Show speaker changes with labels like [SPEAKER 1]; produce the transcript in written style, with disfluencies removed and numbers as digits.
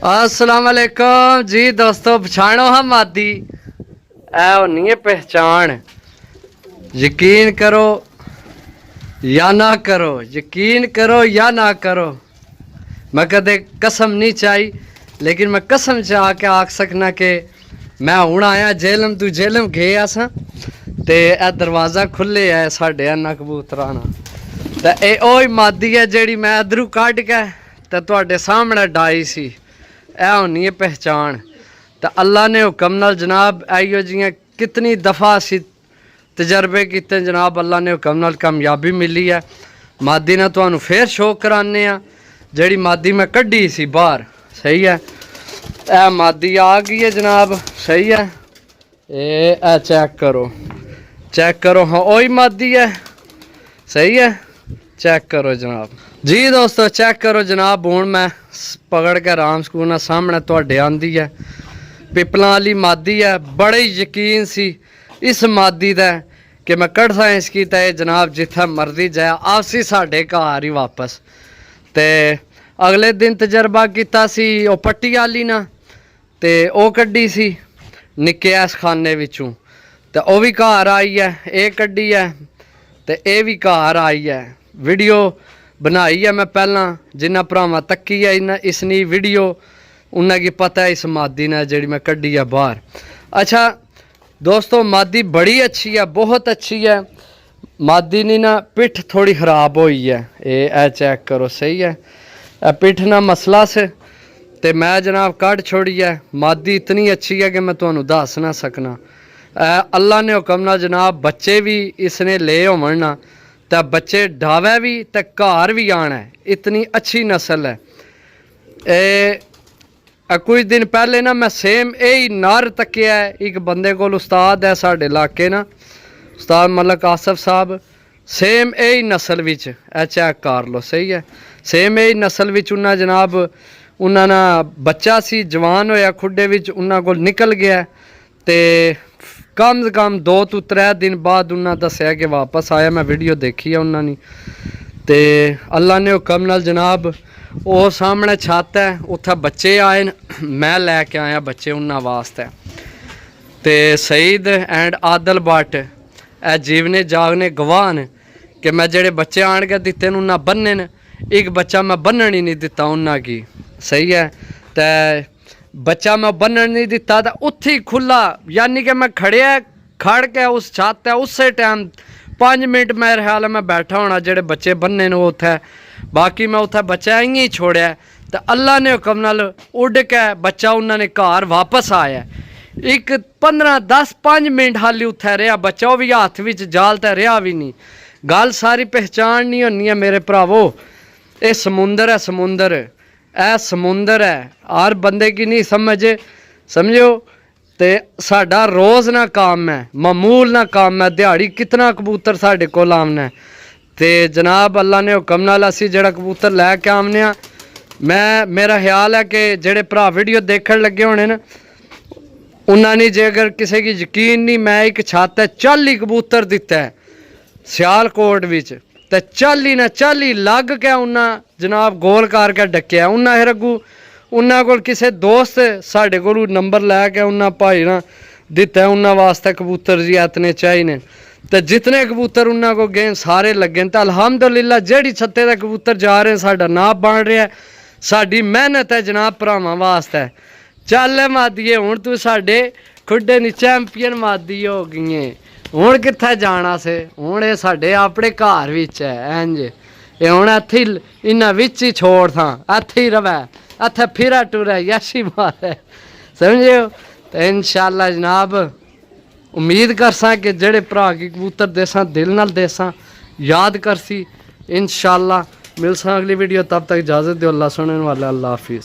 [SPEAKER 1] अस्सलाम वालेकुम जी दोस्तों, पछाणो हम मादी ऐ होनी है पहचान। यकीन करो या ना करो, यकीन करो या ना करो। मैं कदे कसम नहीं चाही, लेकिन मैं कसम चाह के आख सकना कि मैं हूँ आया जेलम तू जेलम गए असा ते ए दरवाज़ा खुले है साढ़े अन्ना कबूतरा ना। ते ए ओही मादी है जेड़ी मैं इधरू कढ़ के ते तुहाडे सामने डाई सी। ए होनी है पहचान। तो अल्लाह ने हुक्म नाल जनाब आइयो जियां कितनी दफ़ा असी तजर्बे किते जनाब, अल्लाह ने हुक्म नाल कामयाबी मिली है। मादी ने तुहानू फिर शो कराने आ जेड़ी मादी मैं कड्डी सी बाहर। सही है, ए मादी आ गई है जनाब। सही है, ए चेक करो, चेक करो। हाँ ओही मादी है। सही है, चेक करो जनाब। जी दोस्तों चेक करो जनाब, हूँ मैं पकड़ के आराम सकून सामने तुहाडे आंदी है। पिपलां वाली मादी है। बड़े यकीन सी इस मादी दा कि मैं कड़ साइंस की जनाब जिथे मर्जी जाए आपसी साढ़े घर ही वापस। ते अगले दिन तजर्बा किया सी ओ पट्टी वाली ना, ते ओ कड्डी सी निक्के इस खाने विचों, ते ओ भी घर आई है। ये कड्डी है ते ए भी घर आई है। वीडियो बनाई है मैं पहला, जिन्ना भरावां तक्की है इन्ना इसनी वीडियो उन्हें की पता है इस मादी ने जी मैं कड्डी है बाहर। अच्छा दोस्तों मादी बड़ी अच्छी है, बहुत अच्छी है। मादी नी ना पिठ थोड़ी खराब हुई है, ये चेक करो। सही है, पिठ ना मसला से ते मैं जनाब कढ़ छोड़ी है। मादी इतनी अच्छी है कि मैं तुहानू दस ना सकना। अल्लाह ने हुक्म ना जनाब बच्चे भी इसने ले होवन ना, तो बच्चे ढावे भी तो घर भी आना है। इतनी अच्छी नस्ल है। कुछ दिन पहले ना मैं सेम यही नर तकिया है। एक बंदे को उस्ताद है साढ़े इलाके ना, उस्ताद मलक आसफ साहब, सेम यही नस्ल विच चेक कर लो। सही है, सेम यही नस्ल विच उन्हें जनाब उन्होंने ना बच्चा सी जवान होया खुडे विच उन्होंने को निकल गया। तो कम से कम 2 to 3 दिन बाद उन्हें दसिया कि वापस आया। मैं वीडियो देखी है उन्होंने। तो अल्लाह ने हुक्म नाल जनाब वो सामने छत है, उत्थे बच्चे आए न, मैं लैके आया बच्चे उन्होंने वास्ते। तो सईद एंड आदल भट्ट ए जीवने जागने गवाह न कि मैं जेड़े बच्चे आन के दिते न उन्हें बन्ने न। एक बच्चा मैं बन्नण ही नहीं दिता उन्हें की। सही है, तो बच्चा मैं बन्नण नहीं दिता तो उत्थे ही खुला, यानी कि मैं खड़ के उस छत है उस टाइम 5 मिनट मेरे ख्याल मैं बैठा होना जेड़े बच्चे बन्ने न उत्थे। बाकी मैं उत्थे बच्चा इं ही छोड़िया। तो अल्लाह ने हुक्म नाल उड़ के बच्चा उन्होंने घर वापस आया। एक 15-10-5 मिनट हाली उत्थे रहा बच्चा, वो भी हाथ विच जाल तो रहा भी नहीं। गल सारी पहचान नहीं होनी है मेरे भरावो। ये समुंदर है, समुंदर ए समुंदर है। हर बंदे की नहीं समझो। तो साडा रोज़ ना काम है, मामूल ना काम है। दिहाड़ी कितना कबूतर साढ़े को आमना। तो जनाब अल्लाह ने हुक्म नाल असी जेड़ा कबूतर लैके आमने, मैं मेरा ख्याल है कि जेड़े भरा वीडियो देखण लगे होने न उन्होंने जे अगर किसी की यकीन नहीं, मैं एक छत है 40 कबूतर दिता है सियालकोट विच। तो 40 ना 40 लग के उन्हें जनाब गोल करके डकिया। उन्हें फिर अगू उन्होंने को किसी दोस्त साढ़े को नंबर लैके उन्हें भाई ना दिता उन्होंने वास्ते कबूतर जी इतने चाहिए। तो जितने कबूतर उन्होंने को गए सारे लगे। तो अलहमदुलिल्लाह जेड़ी छत्ते का कबूतर जा रहे हैं साडा नाम बन रहा है। साडी मेहनत है जनाब भरावां वास्ते। चल मादिए हुण तू साडे खुडे नी चैंपियन मादी हो गई है। हुण कित्थे जाना से, हुण ये साडे अपने घर विच है। इंज ये हुण इत्थे इन्हां विच ही छोड़ था, इत्थे ही रवै, इत्थे फिरा टुरै यशी मारे, समझो। तो इंशाअल्लाह जनाब उम्मीद करसा कि जेड़े भरा की कबूतर देसा दिल नाल देसा याद करसी। इंशाअल्लाह मिलसा अगली वीडियो, तब तक इजाज़त दो। अल्लाह सुनने वाला, अल्लाह हाफिज़।